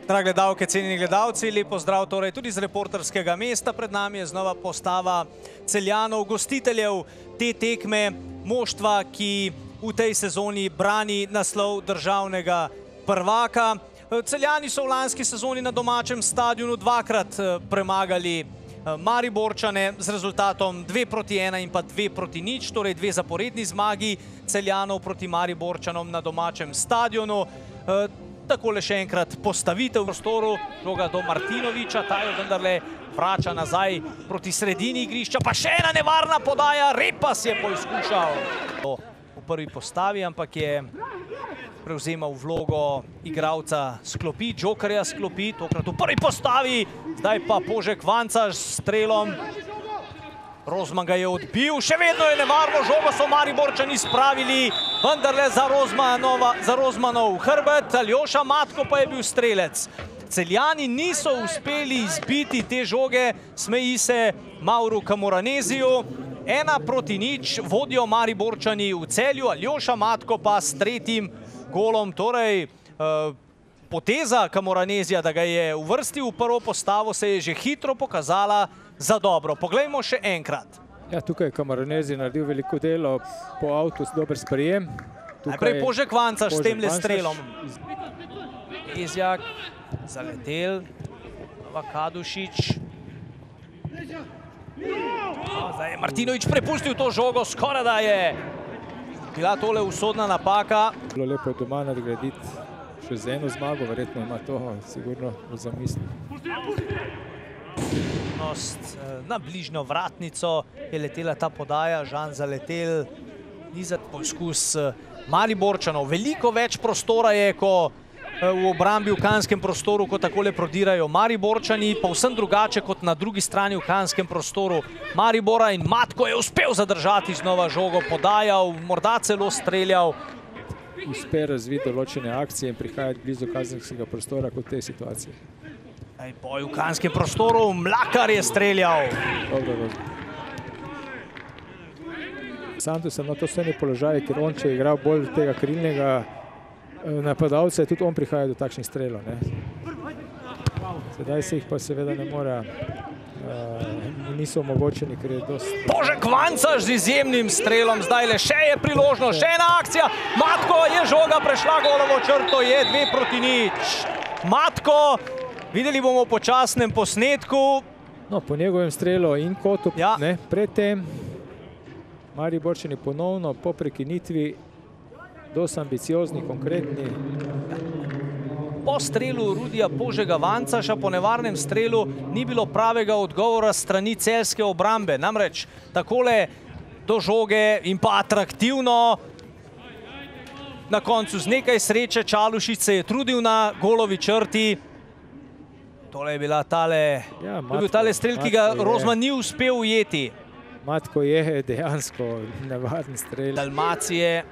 Drage gledalke, cenjeni gledalci, lep pozdrav torej tudi z reporterskega mesta. Pred nami je znova postava Celjanov, gostiteljev te tekme, moštva, ki v tej sezoni brani naslov državnega prvaka. Celjani so v lanski sezoni na domačem stadionu dvakrat premagali Mariborčane z rezultatom 2:1 in pa 2:0, torej 2 zaporedni zmagi Celjanov proti Mariborčanom na domačem stadionu. Takole še enkrat postavitev v prostoru, žoga do Martinoviča, ta jo vendarle vrača nazaj proti sredini igrišča, pa še ena nevarna podaja, Repas je poizkušal v prvi postavi, ampak je prevzemal vlogo igralca s klopi, džokerja s klopi, tokrat v prvi postavi, zdaj pa Požek Vancaž s strelom. Rozman ga je odbil, še vedno je nevarno, žogo so Mariborčani spravili, vendarle za Rozmanov hrbet, Aljoša Matko pa je bil strelec. Celjani niso uspeli izbiti te žoge, smeji se Mauro Camoranesiju. 1:0 vodijo Mariborčani v Celju, Aljoša Matko pa s 3. golom. Torej, poteza Camoranesija, da ga je uvrstil v prvo postavo, se je že hitro pokazala za dobro. Poglejmo še enkrat. Ja, tukaj je Camoranesij naredil veliko delo, po avtu dober sprejem. Najprej Požek Vancaž s temle strelom. Izjak, zaletel, Kadušič. Zdaj je Martinovič prepustil to žogo, skoraj da je bila tole usodna napaka. Bilo lepo je doma nadgraditi še z eno zmago, verjetno ima to sigurno v zamisli. Na bližnjo vratnico je letela ta podaja, Žan zaletel, nizat poizkus Mariborčanov. Veliko več prostora je, ko v obrambi v kanskem prostoru, ko takole prodirajo Mariborčani, povsem drugače kot na drugi strani v kanskem prostoru Maribora, in Matko je uspel zadržati znova žogo, podajal, morda celo streljal. Uspe razviti določene akcije in prihajati blizu kazenskega prostora kot v tej situaciji. Boj v kanskem prostoru, Mlakar je streljal. Dobro. Santos je na to srednji položaj, ker on, če je igral bolj tega krilnega napadalca, tudi on prihaja do takšnih strelov. Sedaj se jih pa seveda ne mora, niso omogočeni, ker je dosti... Požek Vancaž z izjemnim strelom, zdaj le še je priložnost, še ena akcija. Matko je žoga prešla golovo črto, je 2:0. Matko, videli bomo v počasnem posnetku. No, po njegovem strelu in kotu, ne, predtem Mariborčani ponovno po prekinitvi dosti ambiciozni, konkretni. Po strelu Rudija Požega Vancaža, po nevarnem strelu, ni bilo pravega odgovora strani celjske obrambe. Namreč takole do žoge in pa atraktivno. Na koncu z nekaj sreče Čalušić se je trudil na golovi črti. Tole je bil tale strel, ki ga Rozman ni uspel ujeti. Matko je dejansko nevaren strel. Dalmacije.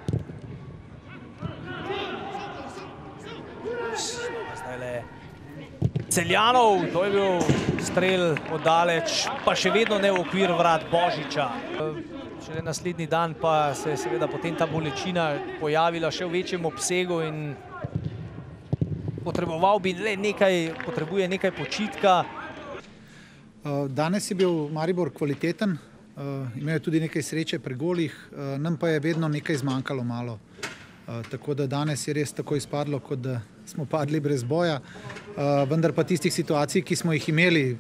Celjanov, to je bil strel oddaleč, pa še vedno ne v okvir vrat Božiča. Šele naslednji dan pa se je seveda potem ta bolečina pojavila še v večjem obsegu in potrebuje nekaj počitka. Danes je bil Maribor kvaliteten, imel je tudi nekaj sreče pri golih, nam pa je vedno nekaj zmanjkalo malo. Tako da danes je res tako izpadlo, kot da smo padli brez boja. Vendar pa tistih situacij, ki smo jih imeli,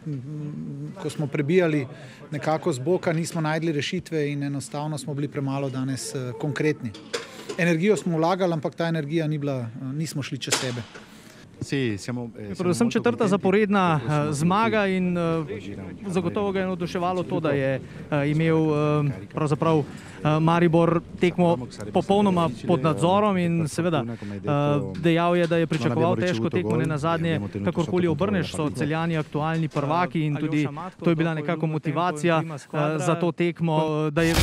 ko smo prebijali nekako z boka, nismo najdli rešitve in enostavno smo bili premalo danes konkretni. Energijo smo vlagali, ampak ta energija nismo šli čez sebe. Predvsem 4. zaporedna zmaga in zagotovo ga je navduševalo to, da je imel pravzaprav Maribor tekmo popolnoma pod nadzorom in seveda dejal je, da je pričakoval težko tekmo, ne nazadnje, kakorkoli obrneš, so Celjani aktualni prvaki in tudi to je bila nekako motivacija za to tekmo, da je...